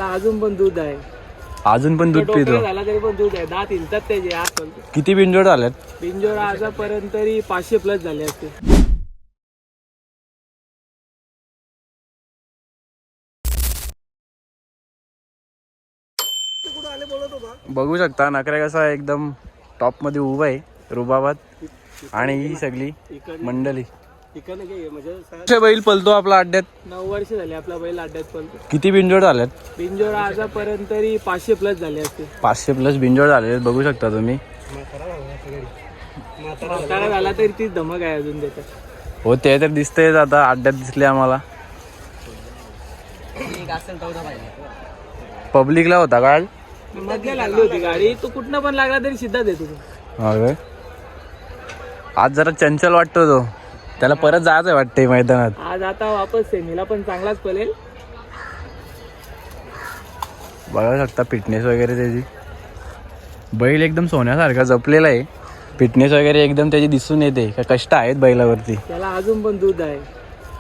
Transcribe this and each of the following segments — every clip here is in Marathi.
अजून पण दूध आहे. अजून पण दूध पितो. झाला तरी पण दूध आहे. 10 इंचात त्याचे आज किती बिंजोड झाल्यात? बिंजोर आजपर्यंत तरी 500 प्लस झाले असते. बघू शकता नकऱ्या कसा एकदम टॉप मध्ये उभा आहे रुबाबात. आणि ही सगळी मंडळी. म्हणजे बैल पलतो आपला अड्ड्यात. 9 वर्ष झाले आपला बैल अड्ड्यात पलतो. किती बिंजोड झाल्यात? बिंजोर आजपर्यंत तरी 500 प्लस झाले असते. 500 प्लस बिंजोड झाले बघू शकता तुम्ही. म्हातारा झाला तरी ती धमक आहे अजून त्याच्यात. हो ते तर दिसतंय. आता अड्ड्यात दिसले आम्हाला. पब्लिकला होता का? मधल्या लागली होती गाडी. तू कुठनं पण लागला तरी सिद्धा देतो तू. आज जरा चंचल वाटतो तो. त्याला परत जायचं वाटतंय मैदानात. आज आता वापस सेमीला पण चांगलाच पळेल. बघा शकता फिटनेस वगैरे त्याची. बैल एकदम सोन्यासारखा जपलेला आहे. फिटनेस वगैरे एकदम त्याची दिसून येते. का कष्ट आहेत बैलावरती. त्याला अजून पण दूध आहे.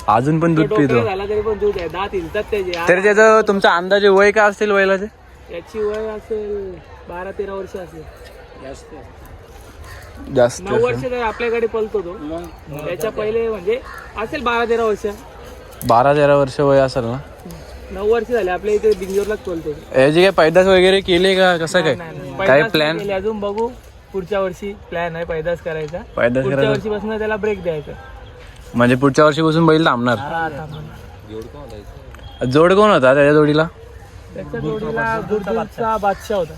अजून पण दूध पितो. झाला तरी पण दूध आहे. 10 इंचात त्याचे. तर त्याचं तुमचा अंदाजे वय काय असेल बैलाचे? याची वय असेल 12-13 वर्ष असेल. जास्त 9 वर्ष तर आपल्याकडे पलतो तो. त्याच्या पहिले म्हणजे असेल 12-13 वर्ष. 12-13 वर्ष वय असेल ना. 9 वर्ष झाले आपल्या इथे बिंजोरलाच पलतो. याची काय पैदास वगैरे केले का कसं काय? काय प्लॅन? अजून बघू. पुढच्या वर्षी प्लॅन आहे पैदास करायचा. पैदास पुढच्या करायचा वर्षीपासून त्याला ब्रेक द्यायचा. म्हणजे पुढच्या वर्षीपासून बैल थांबणार. जोड कोण होता त्याच्या जोडीला? त्याच्या जोडीला गुरुचा बादशाह होता.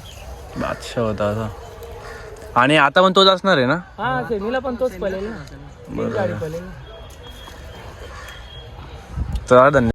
बादशाह होता असा. आणि आता पण तोच असणार आहे ना? हा सेमीला पण तोच पळेल ना. गाडी पळेल. चला धन्यवाद.